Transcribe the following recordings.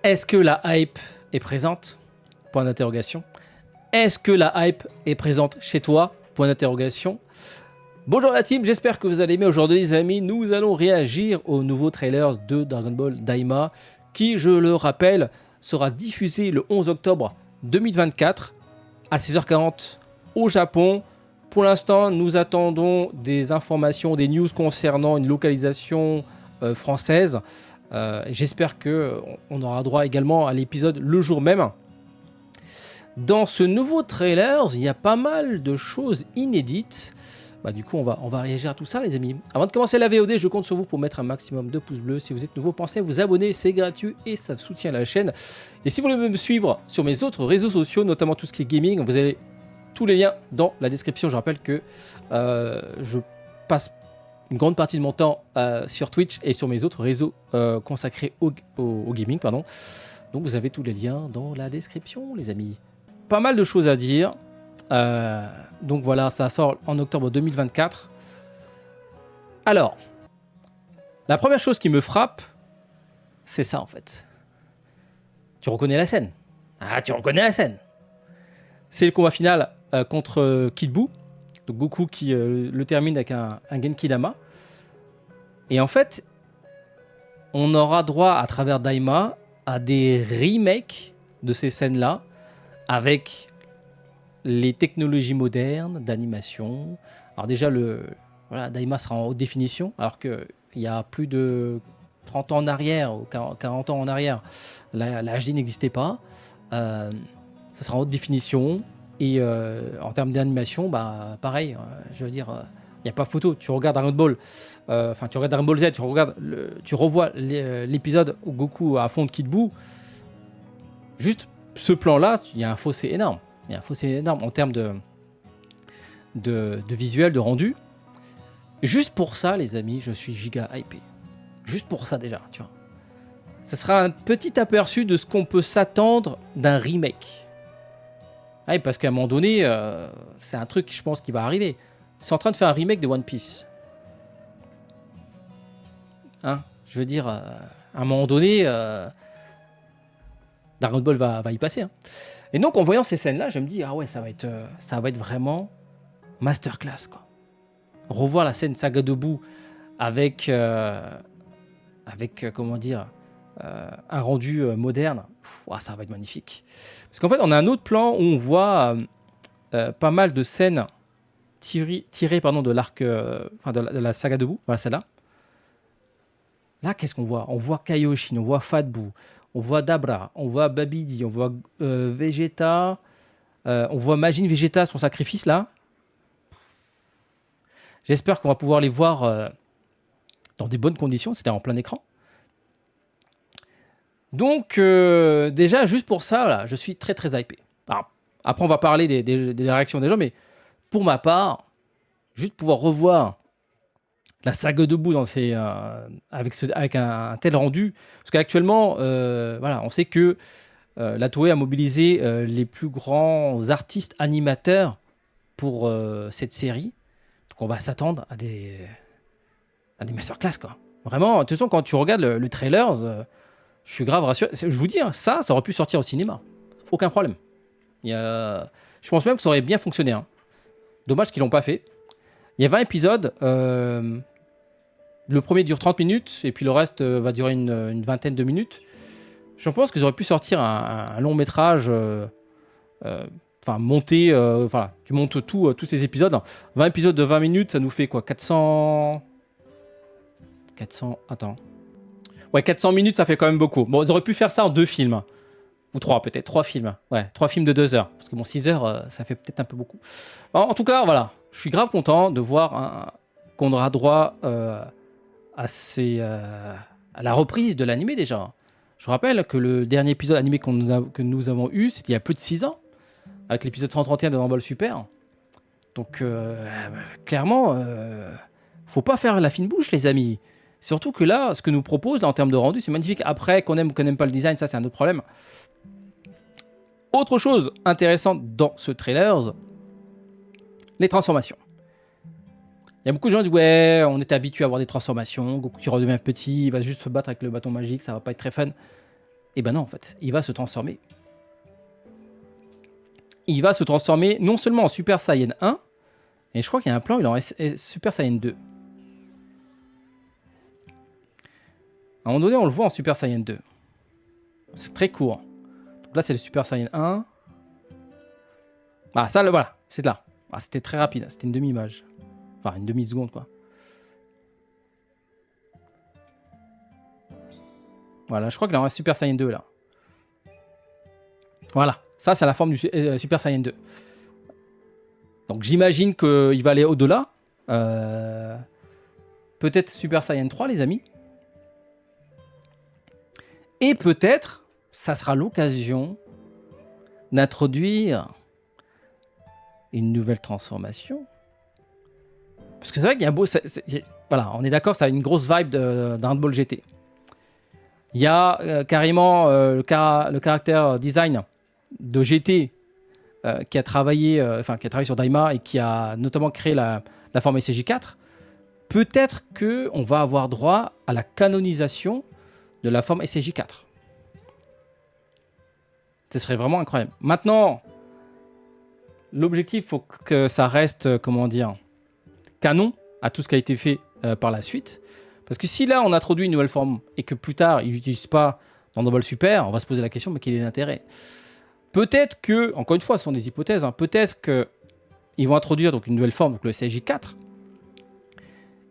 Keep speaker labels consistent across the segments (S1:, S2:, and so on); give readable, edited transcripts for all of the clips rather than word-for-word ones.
S1: Est-ce que la hype est présente? Point d'interrogation. Est-ce que la hype est présente chez toi? Point d'interrogation. Bonjour la team, j'espère que vous allez bien. Aujourd'hui les amis, nous allons réagir au nouveau trailer de Dragon Ball Daima qui, je le rappelle, sera diffusé le 11 octobre 2024 à 6h40 au Japon. Pour l'instant, nous attendons des informations, des news concernant une localisation française. J'espère qu'on aura droit également à l'épisode le jour même. Dans ce nouveau trailer, il y a pas mal de choses inédites. Du coup, on va réagir à tout ça, les amis. Avant de commencer la VOD, je compte sur vous pour mettre un maximum de pouces bleus. Si vous êtes nouveau, pensez à vous abonner, c'est gratuit et ça soutient la chaîne. Et si vous voulez me suivre sur mes autres réseaux sociaux, notamment tout ce qui est gaming, vous avez tous les liens dans la description. Je rappelle que je passe une grande partie de mon temps sur Twitch et sur mes autres réseaux consacrés au gaming. Pardon. Donc vous avez tous les liens dans la description, les amis. Pas mal de choses à dire. Donc voilà, ça sort en octobre 2024. Alors, la première chose qui me frappe, c'est ça en fait. Tu reconnais la scène. Ah, tu reconnais la scène. C'est le combat final contre Kid Buu. Donc Goku qui le termine avec un Genki Dama. Et en fait, on aura droit à travers Daima à des remakes de ces scènes-là avec les technologies modernes d'animation. Alors déjà, Daima sera en haute définition, alors qu'il y a plus de 30 ans en arrière, ou 40 ans en arrière, la HD n'existait pas. Ça sera en haute définition. Et en termes d'animation, pareil, je veux dire, il n'y a pas photo. Tu regardes Dragon Ball, tu regardes Dragon Ball Z, tu revois l'épisode où Goku affronte Kid Buu. Juste ce plan-là, il y a un fossé énorme. Il y a un fossé énorme en termes de visuel, de rendu. Juste pour ça, les amis, je suis giga hypé. Juste pour ça déjà, tu vois. Ce sera un petit aperçu de ce qu'on peut s'attendre d'un remake. Ouais, parce qu'à un moment donné, c'est un truc, je pense, qui va arriver. Ils sont en train de faire un remake de One Piece. Hein, je veux dire, à un moment donné, Dragon Ball va y passer. Hein. Et donc, en voyant ces scènes-là, je me dis, ah ouais, ça va être vraiment masterclass, quoi. Revoir la scène Saga de Buu avec comment dire, un rendu moderne, ça va être magnifique. Parce qu'en fait, on a un autre plan où on voit pas mal de scènes tirées de l'arc, de la Saga de Buu, voilà celle-là. Là, qu'est-ce qu'on voit? On voit Kaioshin, on voit Fat Buu, on voit Dabra, on voit Babidi, on voit Vegeta, on voit Majin Vegeta, son sacrifice là. J'espère qu'on va pouvoir les voir dans des bonnes conditions, c'est-à-dire en plein écran. Donc, déjà, juste pour ça, voilà, je suis très très hypé. Alors, après, on va parler des réactions des gens, mais pour ma part, juste pouvoir revoir la saga de Buu avec un tel rendu, parce qu'actuellement, on sait que la Toei a mobilisé les plus grands artistes animateurs pour cette série. Donc, on va s'attendre à des masterclass, quoi. Vraiment, de toute façon, quand tu regardes le trailer, je suis grave rassuré. Je vous dis, hein, ça aurait pu sortir au cinéma. Aucun problème. Je pense même que ça aurait bien fonctionné. Hein. Dommage qu'ils l'ont pas fait. Il y a 20 épisodes. Le premier dure 30 minutes et puis le reste va durer une vingtaine de minutes. Je pense qu'ils auraient pu sortir un long métrage, monter. Tu montes tous ces épisodes. 20 épisodes de 20 minutes, ça nous fait quoi? 400. Attends. Ouais, 400 minutes, ça fait quand même beaucoup. Bon, ils auraient pu faire ça en 2 films. Ou 3 peut-être. 3 films. Ouais, 3 films de 2 heures. Parce que 6 heures, ça fait peut-être un peu beaucoup. En tout cas, voilà. Je suis grave content de voir qu'on aura droit à la reprise de l'animé déjà. Je rappelle que le dernier épisode animé que nous avons eu, c'était il y a plus de 6 ans. Avec l'épisode 131 de Dragon Ball Super. Donc, clairement, faut pas faire la fine bouche, les amis. Surtout que là, ce que nous propose là, en termes de rendu, c'est magnifique. Après, qu'on aime ou qu'on n'aime pas le design, ça c'est un autre problème. Autre chose intéressante dans ce trailer, les transformations. Il y a beaucoup de gens qui disent ouais, on est habitué à avoir des transformations. Goku qui redevient petit, il va juste se battre avec le bâton magique, ça va pas être très fun. Et ben non, en fait, il va se transformer. Il va se transformer non seulement en Super Saiyan 1, et je crois qu'il y a un plan, il est en Super Saiyan 2. À un moment donné, on le voit en Super Saiyan 2. C'est très court. Donc là, c'est le Super Saiyan 1. Ah, ça, voilà, c'est là. Ah, c'était très rapide, c'était une demi-image. Enfin, une demi-seconde, quoi. Voilà, je crois qu'il est en Super Saiyan 2, là. Voilà, ça, c'est la forme du Super Saiyan 2. Donc, j'imagine qu'il va aller au-delà. Peut-être Super Saiyan 3, les amis. Et peut-être, ça sera l'occasion d'introduire une nouvelle transformation. Parce que c'est vrai qu'il y a un beau... voilà, on est d'accord, ça a une grosse vibe d'un Ball GT. Il y a carrément le caractère design de GT qui a travaillé sur Daima et qui a notamment créé la forme SJ4. Peut-être qu'on va avoir droit à la canonisation de la forme SJ4. Ce serait vraiment incroyable. Maintenant, l'objectif, il faut que ça reste, comment dire, canon à tout ce qui a été fait par la suite. Parce que si là, on introduit une nouvelle forme et que plus tard, ils n'utilisent pas dans Dragon Ball Super, on va se poser la question, mais quel est l'intérêt? Peut-être que, encore une fois, ce sont des hypothèses, hein, peut-être qu'ils vont introduire donc, une nouvelle forme, donc le SJ4,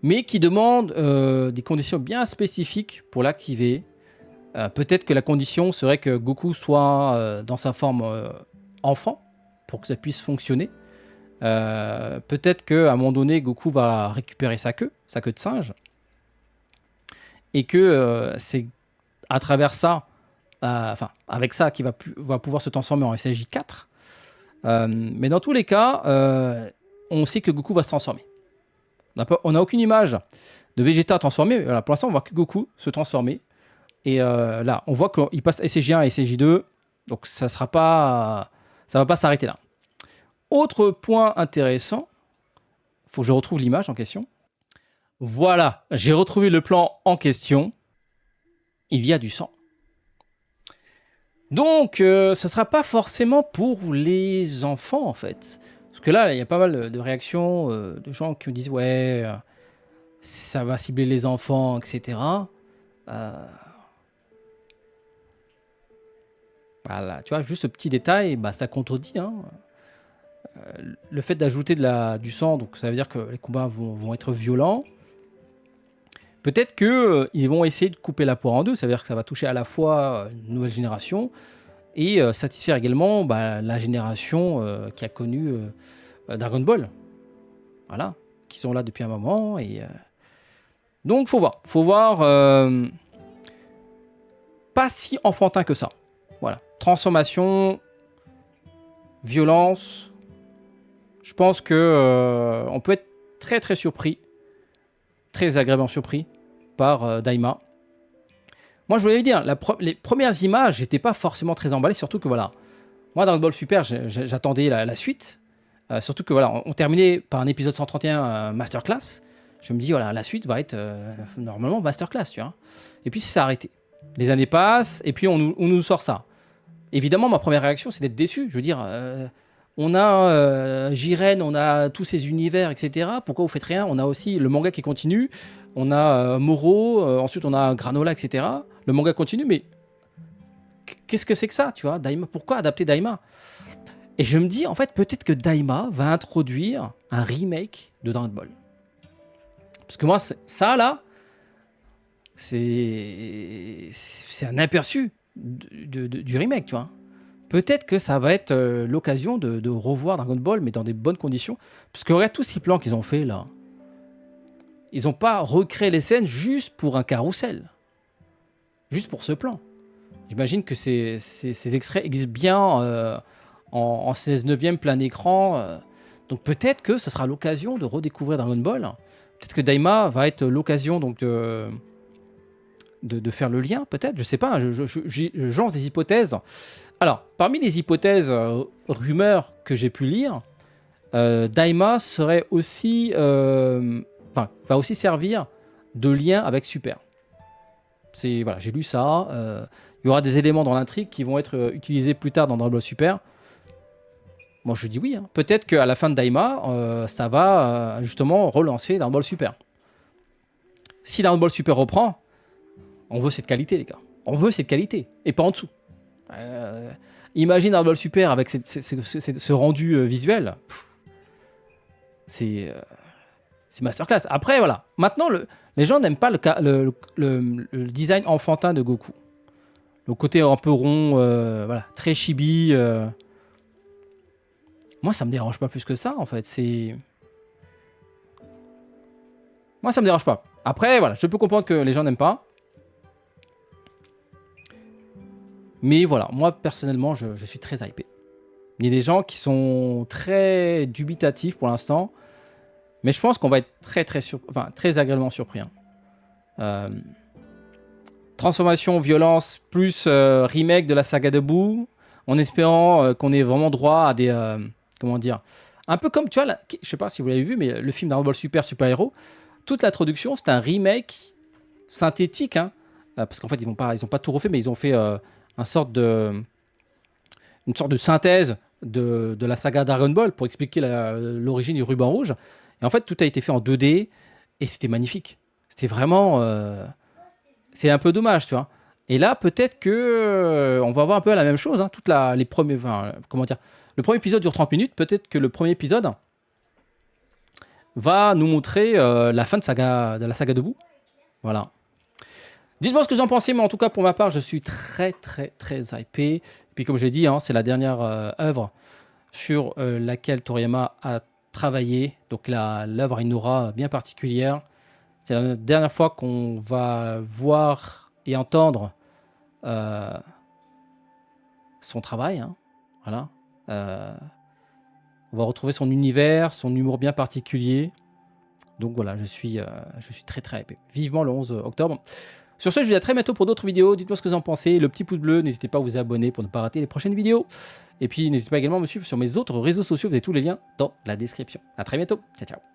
S1: mais qui demande des conditions bien spécifiques pour l'activer. Peut-être que la condition serait que Goku soit dans sa forme enfant, pour que ça puisse fonctionner. Peut-être qu'à un moment donné, Goku va récupérer sa queue de singe, et que c'est à travers ça, avec ça, qu'il va pouvoir se transformer en SJ4. Mais dans tous les cas, on sait que Goku va se transformer. On n'a aucune image de Vegeta transformé. Voilà, pour l'instant, on voit que Goku se transformer. Et là, on voit qu'il passe SJ1 et SJ2. Donc, ça va pas s'arrêter là. Autre point intéressant, il faut que je retrouve l'image en question. Voilà, j'ai retrouvé le plan en question. Il y a du sang. Donc, ce ne sera pas forcément pour les enfants, en fait. Parce que là, il y a pas mal de réactions de gens qui me disent « Ouais, ça va cibler les enfants, etc. » Voilà, tu vois, juste ce petit détail, bah, ça contredit. Hein. Le fait d'ajouter du sang, donc ça veut dire que les combats vont être violents. Peut-être qu'ils vont essayer de couper la poire en deux, ça veut dire que ça va toucher à la fois une nouvelle génération et satisfaire également la génération qui a connu Dragon Ball. Voilà, qui sont là depuis un moment. Donc, faut voir. Pas si enfantin que ça. Voilà, transformation, violence. Je pense que on peut être très très surpris, très agréablement surpris par Daima. Moi, je voulais dire, les premières images, j'étais pas forcément très emballé, surtout que voilà, moi dans le Ball Super, j'attendais la suite. Surtout que voilà, on terminait par un épisode 131 Masterclass. Je me dis voilà, la suite va être normalement Masterclass, tu vois. Et puis ça s'est arrêté. Les années passent et puis on nous sort ça. Évidemment, ma première réaction, c'est d'être déçu. Je veux dire, on a Jiren, on a tous ces univers, etc. Pourquoi vous faites rien? On a aussi le manga qui continue. On a Moro, ensuite on a Granola, etc. Le manga continue, mais qu'est-ce que c'est que ça, tu vois, Daima? Pourquoi adapter Daima? Et je me dis, en fait, peut-être que Daima va introduire un remake de Dragon Ball. Parce que moi, ça, là, c'est un aperçu du remake, tu vois. Peut-être que ça va être l'occasion de revoir Dragon Ball, mais dans des bonnes conditions. Parce que regarde tous ces plans qu'ils ont fait, là. Ils n'ont pas recréé les scènes juste pour un carrousel. Juste pour ce plan. J'imagine que ces extraits existent bien en 16/9 plein écran. Donc peut-être que ce sera l'occasion de redécouvrir Dragon Ball. Peut-être que Daima va être l'occasion donc de faire le lien, peut-être. Je sais pas, je lance des hypothèses. Alors, parmi les hypothèses rumeurs que j'ai pu lire, Daima serait aussi, va aussi servir de lien avec Super. Voilà, j'ai lu ça. il y aura des éléments dans l'intrigue qui vont être utilisés plus tard dans Dragon Ball Super. Moi, je dis oui. Hein. Peut-être qu'à la fin de Daima, ça va justement relancer Dragon Ball Super. Si Dragon Ball Super reprend, on veut cette qualité, les gars. On veut cette qualité, et pas en dessous. Imagine Dragon Ball Super avec ce rendu visuel. C'est masterclass. Après, voilà. Maintenant, les gens n'aiment pas le design enfantin de Goku. Le côté un peu rond, voilà, très chibi. Moi, ça me dérange pas plus que ça, en fait. Moi, ça me dérange pas. Après, voilà, je peux comprendre que les gens n'aiment pas. Mais voilà, moi, personnellement, je suis très hypé. Il y a des gens qui sont très dubitatifs pour l'instant. Mais je pense qu'on va être très agréablement surpris. Hein. Transformation, violence, plus remake de la saga de Boo, en espérant qu'on ait vraiment droit à des... comment dire, un peu comme, tu vois, je sais pas si vous l'avez vu, mais le film Dragon Ball Super Héros, toute l'introduction, c'est un remake synthétique, hein, parce qu'en fait, ils ont pas tout refait, mais ils ont fait une sorte de synthèse de la saga Dragon Ball pour expliquer l'origine du ruban rouge. Et en fait, tout a été fait en 2D et c'était magnifique. C'était vraiment... c'est un peu dommage, tu vois. Et là, peut-être que on va avoir un peu la même chose. Hein, le premier épisode dure 30 minutes. Peut-être que le premier épisode va nous montrer la fin de la saga de Boo. Voilà. Dites-moi ce que vous en pensez, mais en tout cas, pour ma part, je suis très, très, très hypé. Et puis, comme je l'ai dit, hein, c'est la dernière œuvre sur laquelle Toriyama a travaillé. Donc, l'œuvre a une aura bien particulière. C'est la dernière fois qu'on va voir et entendre son travail. Hein. Voilà. On va retrouver son univers, son humour bien particulier. Donc voilà, je suis très très hypé. Vivement le 11 octobre. Sur ce, je vous dis à très bientôt pour d'autres vidéos. Dites-moi ce que vous en pensez. Le petit pouce bleu, n'hésitez pas à vous abonner pour ne pas rater les prochaines vidéos. Et puis n'hésitez pas également à me suivre sur mes autres réseaux sociaux. Vous avez tous les liens dans la description. À très bientôt. Ciao, ciao.